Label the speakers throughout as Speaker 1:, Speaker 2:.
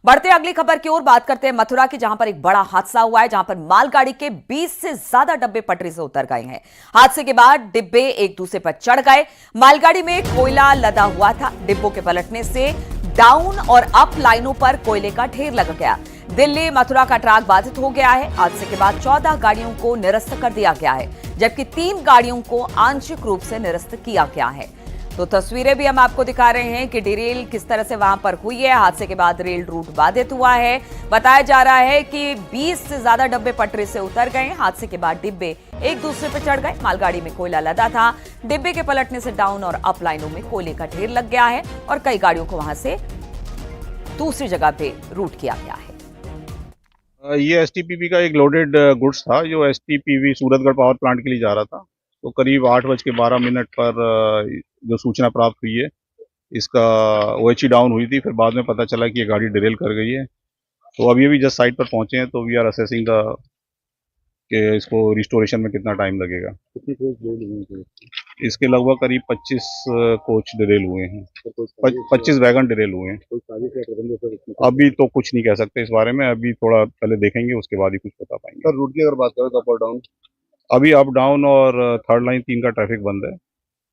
Speaker 1: बढ़ते अगली खबर की ओर बात करते हैं मथुरा की, जहां पर एक बड़ा हादसा हुआ है, जहां पर मालगाड़ी के 20 से ज्यादा डब्बे पटरी से उतर गए हैं। हादसे के बाद डिब्बे एक दूसरे पर चढ़ गए। मालगाड़ी में कोयला लदा हुआ था। डिब्बों के पलटने से डाउन और अप लाइनों पर कोयले का ढेर लग गया। दिल्ली मथुरा का ट्रैक बाधित हो गया है। हादसे के बाद 14 गाड़ियों को निरस्त कर दिया गया है, जबकि 3 गाड़ियों को आंशिक रूप से निरस्त किया गया है। तो तस्वीरें भी हम आपको दिखा रहे हैं कि डिरेल किस तरह से वहां पर हुई है। हादसे के बाद रेल रूट बाधित हुआ है। बताया जा रहा है कि 20 से ज्यादा डब्बे पटरी से उतर गए। हादसे के बाद डिब्बे एक दूसरे पर चढ़ गए। मालगाड़ी में कोयला लदा था। डिब्बे के पलटने से डाउन और अप लाइनों में कोयले का ढेर लग गया है और कई गाड़ियों को वहां से दूसरी जगह पे रूट किया गया है।
Speaker 2: ये एसटीपीवी का एक लोडेड गुड्स था जो एसटीपीवी सूरतगढ़ पावर प्लांट के लिए जा रहा था। तो करीब 8:12 पर जो सूचना प्राप्त हुई है, इसका ओएचई डाउन हुई थी। फिर बाद में पता चला कि ये गाड़ी डिरेल कर गई है। तो अभी जस्ट साइट पर पहुंचे हैं, तो वी आर असेसिंग द कि इसको रिस्टोरेशन में कितना टाइम लगेगा। इसके लगभग करीब 25 कोच डिरेल हुए हैं, 25 वैगन डिरेल हुए हैं। अभी तो कुछ नहीं कह सकते इस बारे में, अभी थोड़ा पहले देखेंगे, उसके बाद ही कुछ बता पाएंगे।
Speaker 3: सर, रूट की अगर बात करें तो अप और डाउन?
Speaker 2: अभी अप डाउन और थर्ड लाइन 3 का ट्रैफिक बंद है।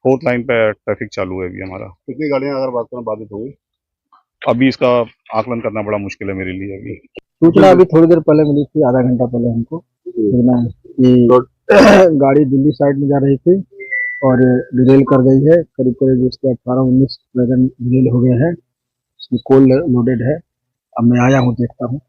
Speaker 2: फोर्थ लाइन पे ट्रैफिक चालू है अभी हमारा।
Speaker 3: कितनी गाड़ियां अगर बात करें बाधित होंगी?
Speaker 2: अभी इसका आकलन करना बड़ा मुश्किल है मेरे लिए। अभी
Speaker 4: सूचना अभी थोड़ी देर पहले मिली थी, आधा घंटा पहले हमको सूचना है कि गाड़ी दिल्ली साइड में जा रही थी और डिरेल कर गई है। करीब करीब इसके 18-19 वैगन डिरेल हो गए हैं। इसमें कोल लोडेड है। अब मैं आया हूँ, देखता हूँ।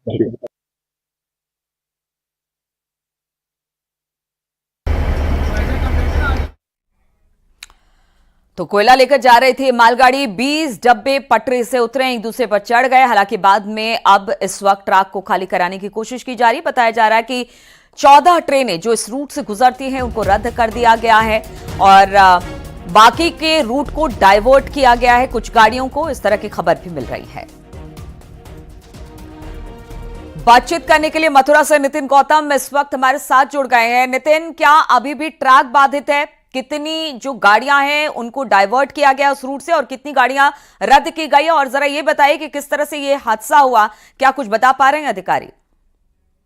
Speaker 1: तो कोयला लेकर जा रही थी मालगाड़ी, 20 डब्बे पटरी से उतरे, एक दूसरे पर चढ़ गए। हालांकि बाद में अब इस वक्त ट्रैक को खाली कराने की कोशिश की जा रही है। बताया जा रहा है कि 14 ट्रेनें जो इस रूट से गुजरती हैं उनको रद्द कर दिया गया है और बाकी के रूट को डाइवर्ट किया गया है कुछ गाड़ियों को। इस तरह की खबर भी मिल रही है। बातचीत करने के लिए मथुरा से नितिन गौतम इस वक्त हमारे साथ जुड़ गए हैं। नितिन, क्या अभी भी ट्रैक बाधित है? कितनी जो गाड़ियां हैं उनको डाइवर्ट किया गया उस रूट से और कितनी गाड़ियां रद्द की गई? और जरा ये बताइए कि किस तरह से ये हादसा हुआ, क्या कुछ बता पा रहे हैं अधिकारी?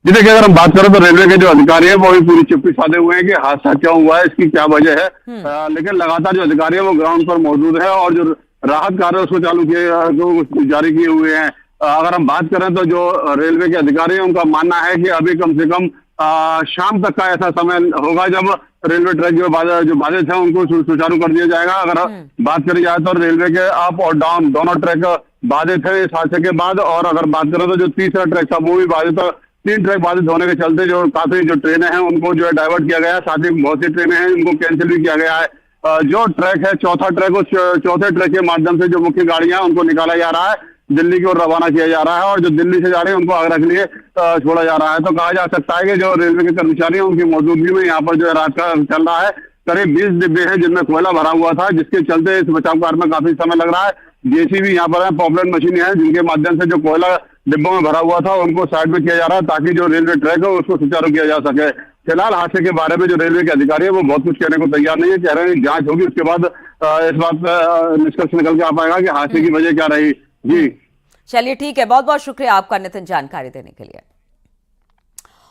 Speaker 5: जी देखिए, अगर हम बात करें तो रेलवे के जो अधिकारी हैं वो भी पूरी चुप्पी साधे हुए हैं कि हादसा क्यों हुआ है, इसकी क्या वजह है। लेकिन लगातार जो अधिकारी है वो ग्राउंड पर मौजूद है और जो राहत कार्य उसको चालू किए जारी किए हुए हैं। अगर हम बात करें तो जो रेलवे के अधिकारी हैं उनका मानना है कि अभी कम से कम शाम तक का ऐसा समय होगा जब रेलवे ट्रैक जो बाधित है उनको सुचारू कर दिया जाएगा। अगर बात करी जाए तो रेलवे के अप और डाउन दोनों ट्रैक बाधित है इस हादसे के बाद। और अगर बात करें तो जो तीसरा ट्रैक था वो भी बाधित है। 3 ट्रैक बाधित होने के चलते जो काफी जो ट्रेनें हैं उनको जो है डाइवर्ट किया गया है। साथ ही बहुत सी ट्रेनें हैं उनको कैंसिल भी किया गया है। जो ट्रैक है चौथा ट्रैक, उस चौथे ट्रैक के माध्यम से जो मुख्य गाड़ियां उनको निकाला जा रहा है, दिल्ली की ओर रवाना किया जा रहा है और जो दिल्ली से जा रहे हैं उनको आगरा के लिए छोड़ा जा रहा है। तो कहा जा सकता है कि जो रेलवे के कर्मचारी हैं उनकी मौजूदगी में यहाँ पर जो है रात का चल रहा है। करीब 20 डिब्बे हैं जिनमें कोयला भरा हुआ था, जिसके चलते इस बचाव कार्य में काफी समय लग रहा है। जेसीबी यहाँ पर है, पॉपुलर मशीनें हैं जिनके माध्यम से जो कोयला डिब्बों में भरा हुआ था उनको साइड में किया जा रहा है ताकि जो रेलवे ट्रैक है उसको सुचारू किया जा सके। फिलहाल हादसे के बारे में जो रेलवे के अधिकारी है वो बहुत कुछ कहने को तैयार नहीं है। कह रहे हैं जांच होगी, उसके बाद इस बात पर निष्कर्ष निकल के आ पाएगा कि हादसे की वजह क्या रही। जी
Speaker 1: चलिए, ठीक है, बहुत बहुत शुक्रिया आपका नितिन जानकारी देने के लिए।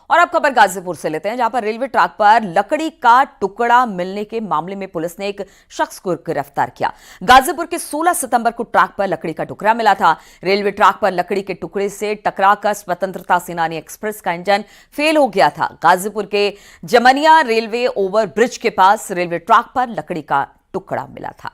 Speaker 1: और अब खबर गाजीपुर से लेते हैं, जहां पर रेलवे ट्रैक पर लकड़ी का टुकड़ा मिलने के मामले में पुलिस ने एक शख्स को गिरफ्तार किया। गाजीपुर के 16 सितंबर को ट्रैक पर लकड़ी का टुकड़ा मिला था। रेलवे ट्रैक पर लकड़ी के टुकड़े से टकराकर स्वतंत्रता सेनानी एक्सप्रेस का इंजन फेल हो गया था। गाजीपुर के जमनिया रेलवे ओवर ब्रिज के पास रेलवे ट्रैक पर लकड़ी का टुकड़ा मिला था।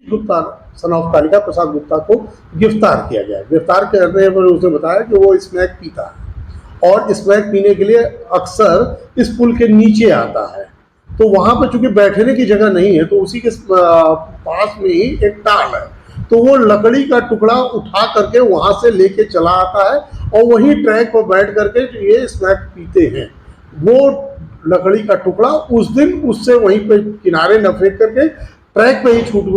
Speaker 6: गुप्ता सन ऑफ कालिका प्रसाद गुप्ता को गिरफ्तार किया गया। गिरफ्तार करने पर उसने बताया कि वो स्मैक पीता है और स्मैक पीने के लिए अक्सर इस पुल के नीचे आता है। तो वहां पर चूंकि बैठने की जगह नहीं है तो उसी के पास में ही एक टाल है, तो वो लकड़ी का टुकड़ा उठा करके वहां से लेके चला आता है और वहीं ट्रैक पर बैठ करके ये स्मैक पीते हैं। वो लकड़ी का टुकड़ा उस दिन उससे वहीं पे किनारे न फेंक करके ट्रैक पे ही छूट।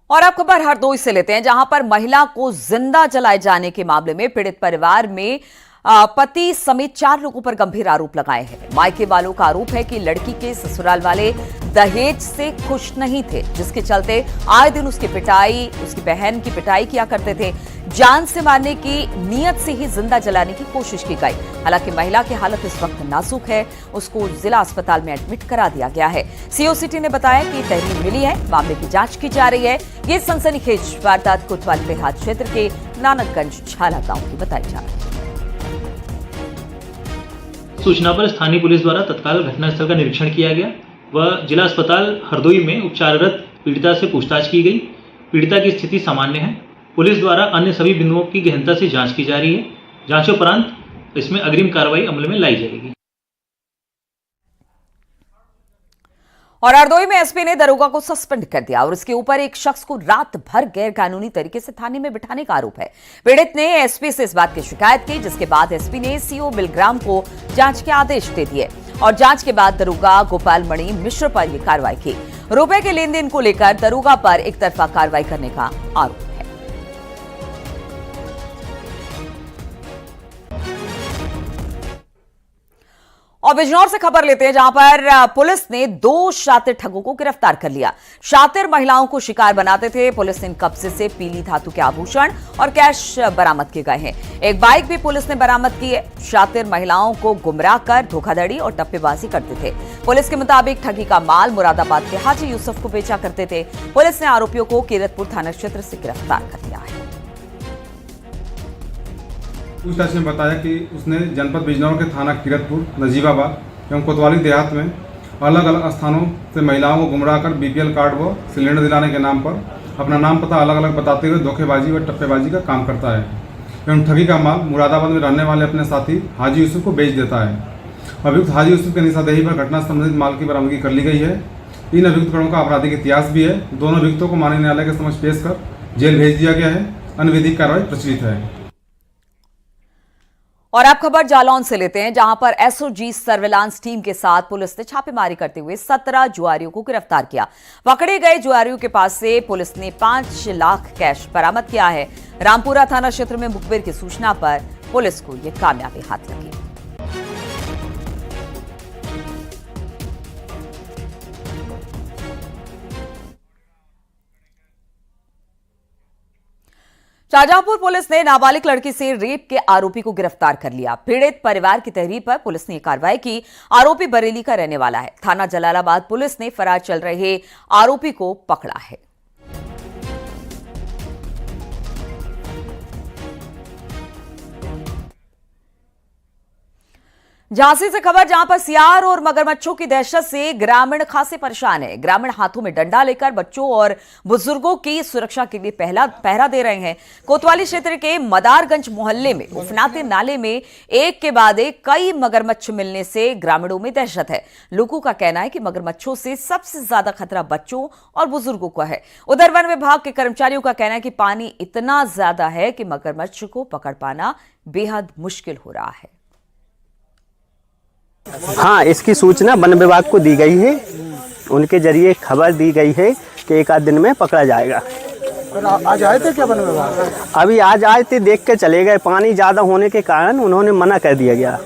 Speaker 1: और अब खबर हरदोई से लेते हैं, जहां पर महिला को जिंदा जलाए जाने के मामले में पीड़ित परिवार में पति समेत 4 लोगों पर गंभीर आरोप लगाए हैं। मायके वालों का आरोप है कि लड़की के ससुराल वाले दहेज से खुश नहीं थे, जिसके चलते आए दिन उसकी बहन की पिटाई किया करते थे। जान से मारने की नीयत से ही जिंदा जलाने की कोशिश की गई। हालांकि महिला की हालत इस वक्त नाजुक है, उसको जिला अस्पताल में एडमिट करा दिया गया है। सीओ सिटी ने बताया कि तहरीर मिली है, मामले की जांच की जा रही है। ये सनसनीखेज वारदात कोतवाली देहात क्षेत्र के नानकगंज झाला गांव की बताई जा रही है।
Speaker 7: सूचना पर स्थानीय पुलिस द्वारा तत्काल घटनास्थल का निरीक्षण किया गया व जिला अस्पताल हरदोई में उपचाररत पीड़िता से पूछताछ की गई। पीड़िता की स्थिति सामान्य है। पुलिस द्वारा अन्य सभी बिंदुओं की गहनता से जांच की जा रही है। जांचोपरांत इसमें अग्रिम कार्रवाई अमल में लाई जाएगी।
Speaker 1: और हरदोई में एसपी ने दरोगा को सस्पेंड कर दिया और इसके ऊपर एक शख्स को रात भर गैर कानूनी तरीके से थाने में बिठाने का आरोप है। पीड़ित ने एसपी से इस बात की शिकायत की, जिसके बाद एसपी ने सीओ बिलग्राम को जांच के आदेश दे दिए और जांच के बाद दरोगा गोपाल मणि मिश्र पर यह कार्रवाई की। रुपए के लेन देन को लेकर दरोगा पर एक तरफा कार्रवाई करने का आरोप है। और बिजनौर से खबर लेते हैं, जहां पर पुलिस ने 2 शातिर ठगों को गिरफ्तार कर लिया। शातिर महिलाओं को शिकार बनाते थे। पुलिस ने कब्जे से पीली धातु के आभूषण और कैश बरामद किए गए हैं। एक बाइक भी पुलिस ने बरामद की है। शातिर महिलाओं को गुमराह कर धोखाधड़ी और टप्पेबाजी करते थे। पुलिस के मुताबिक ठगी का माल मुरादाबाद के हाजी यूसुफ को बेचा करते थे। पुलिस ने आरोपियों को कीरतपुर थाना क्षेत्र से गिरफ्तार कर लिया है।
Speaker 8: पूछताछ में बताया कि उसने जनपद बिजनौर के थाना कीरतपुर, नजीबाबाद एवं कोतवाली देहात में अलग अलग स्थानों से महिलाओं को गुमराह कर बीपीएल कार्ड व सिलेंडर दिलाने के नाम पर अपना नाम पता अलग अलग बताते हुए धोखेबाजी व टप्पेबाजी का काम करता है एवं ठगी का माल मुरादाबाद में रहने वाले अपने साथी हाजी यूसुफ को बेच देता है। अभियुक्त हाजी यूसुफ के निशानदेही पर घटना संबंधित माल की बरामदगी कर ली गई है। इन अभियुक्तों का आपराधिक इतिहास भी है। दोनों अभियुक्तों को माननीय न्यायालय के समक्ष पेश कर जेल भेज दिया गया है। अन्य विधिक कार्रवाई प्रचलित है।
Speaker 1: और अब खबर जालौन से लेते हैं, जहां पर एसओजी सर्विलांस टीम के साथ पुलिस ने छापेमारी करते हुए 17 जुआरियों को गिरफ्तार किया। पकड़े गए जुआरियों के पास से पुलिस ने 5 लाख कैश बरामद किया है। रामपुरा थाना क्षेत्र में मुखबिर की सूचना पर पुलिस को यह कामयाबी हाथ लगी। शाहजहांपुर पुलिस ने नाबालिग लड़की से रेप के आरोपी को गिरफ्तार कर लिया। पीड़ित परिवार की तहरीर पर पुलिस ने कार्रवाई की। आरोपी बरेली का रहने वाला है। थाना जलालाबाद पुलिस ने फरार चल रहे आरोपी को पकड़ा है। झांसी से खबर, जहां पर सियार और मगरमच्छों की दहशत से ग्रामीण खासे परेशान है। ग्रामीण हाथों में डंडा लेकर बच्चों और बुजुर्गों की सुरक्षा के लिए पहरा दे रहे हैं। कोतवाली क्षेत्र के मदारगंज मोहल्ले में उफनाते नाले में एक के बाद एक कई मगरमच्छ मिलने से ग्रामीणों में दहशत है। लोगों का कहना है कि मगरमच्छों से सबसे ज्यादा खतरा बच्चों और बुजुर्गों को है। उधर वन विभाग के कर्मचारियों का कहना है कि पानी इतना ज्यादा है कि मगरमच्छ को पकड़ पाना बेहद मुश्किल हो रहा है।
Speaker 9: हाँ, इसकी सूचना वन विभाग को दी गई है। उनके जरिए खबर दी गई है कि 1 आध दिन में पकड़ा जाएगा।
Speaker 4: आज आए थे क्या वन विभाग?
Speaker 9: अभी आज आए थे, देख के चले गए। पानी ज़्यादा होने के कारण उन्होंने मना कर दिया गया।